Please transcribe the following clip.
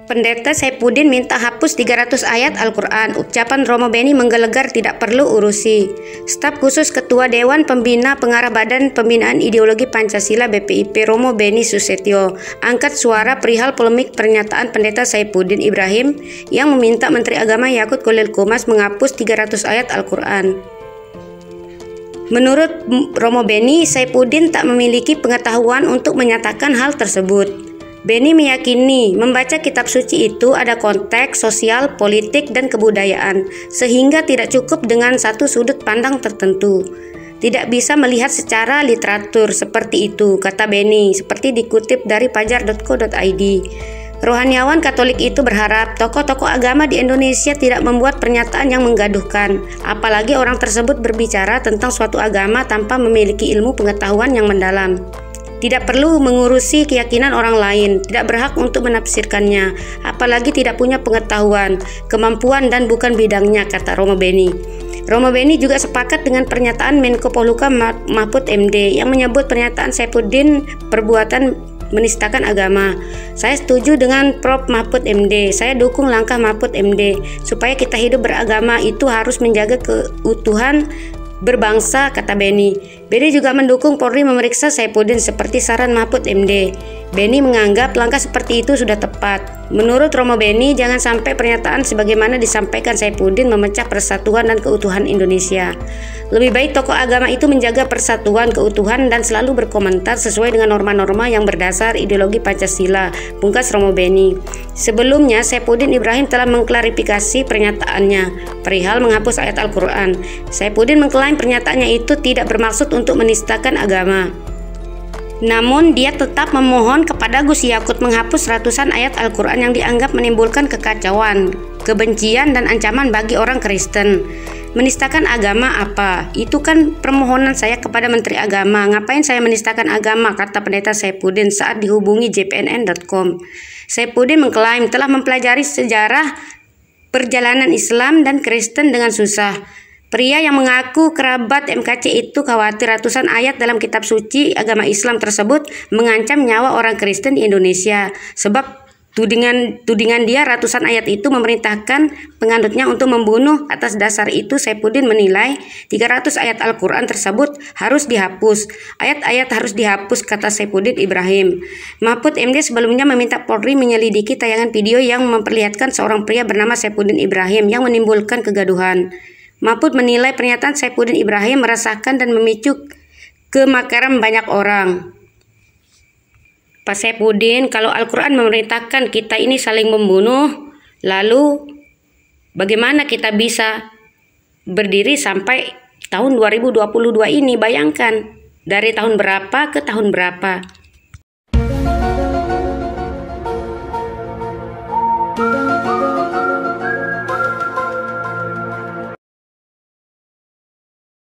Pendeta Saifuddin minta hapus 300 ayat Al-Quran. Ucapan Romo Beni menggelegar, tidak perlu urusi. Staf khusus Ketua Dewan Pembina Pengarah Badan Pembinaan Ideologi Pancasila BPIP Romo Beni Susetio angkat suara perihal polemik pernyataan Pendeta Saifuddin Ibrahim yang meminta Menteri Agama Yakut Khalil Qomas menghapus 300 ayat Al-Quran. Menurut Romo Beni, Saifuddin tak memiliki pengetahuan untuk menyatakan hal tersebut. Beni meyakini membaca kitab suci itu ada konteks sosial, politik, dan kebudayaan, sehingga tidak cukup dengan satu sudut pandang tertentu. Tidak bisa melihat secara literatur seperti itu, kata Beni, seperti dikutip dari pajar.co.id. Rohaniawan Katolik itu berharap tokoh-tokoh agama di Indonesia tidak membuat pernyataan yang menggaduhkan, apalagi orang tersebut berbicara tentang suatu agama tanpa memiliki ilmu pengetahuan yang mendalam. Tidak perlu mengurusi keyakinan orang lain, tidak berhak untuk menafsirkannya, apalagi tidak punya pengetahuan, kemampuan, dan bukan bidangnya, kata Romo Beni. Romo Beni juga sepakat dengan pernyataan Menko Polhukam Mahfud MD yang menyebut pernyataan Saifuddin perbuatan menistakan agama. Saya setuju dengan Prof. Mahfud MD. Saya dukung langkah Mahfud MD. Supaya kita hidup beragama itu harus menjaga keutuhan berbangsa, kata Beni. Beni juga mendukung Polri memeriksa Saifuddin seperti saran Mahfud MD. Beni menganggap langkah seperti itu sudah tepat. Menurut Romo Beni, jangan sampai pernyataan sebagaimana disampaikan Saifuddin memecah persatuan dan keutuhan Indonesia. Lebih baik tokoh agama itu menjaga persatuan, keutuhan, dan selalu berkomentar sesuai dengan norma-norma yang berdasar ideologi Pancasila, pungkas Romo Beni. Sebelumnya, Saifuddin Ibrahim telah mengklarifikasi pernyataannya perihal menghapus ayat Al-Quran. Saifuddin mengklaim pernyataannya itu tidak bermaksud untuk menistakan agama. Namun dia tetap memohon kepada Gus Yakut menghapus ratusan ayat Al-Quran yang dianggap menimbulkan kekacauan, kebencian, dan ancaman bagi orang Kristen. Menistakan agama apa? Itu kan permohonan saya kepada Menteri Agama. Ngapain saya menistakan agama, kata Pendeta Saifuddin saat dihubungi jpnn.com. Saifuddin mengklaim telah mempelajari sejarah perjalanan Islam dan Kristen dengan susah. Pria yang mengaku kerabat MKC itu khawatir ratusan ayat dalam kitab suci agama Islam tersebut mengancam nyawa orang Kristen di Indonesia. Sebab tudingan dia ratusan ayat itu memerintahkan penganutnya untuk membunuh. Atas dasar itu Saifuddin menilai 300 ayat Al-Quran tersebut harus dihapus. Ayat-ayat harus dihapus, kata Saifuddin Ibrahim. Mahfud MD sebelumnya meminta Polri menyelidiki tayangan video yang memperlihatkan seorang pria bernama Saifuddin Ibrahim yang menimbulkan kegaduhan. Mahfud menilai pernyataan Saifuddin Ibrahim meresahkan dan memicu kemarahan banyak orang. Pak Saifuddin, kalau Al-Quran memerintahkan kita ini saling membunuh, lalu bagaimana kita bisa berdiri sampai tahun 2022 ini? Bayangkan, dari tahun berapa ke tahun berapa?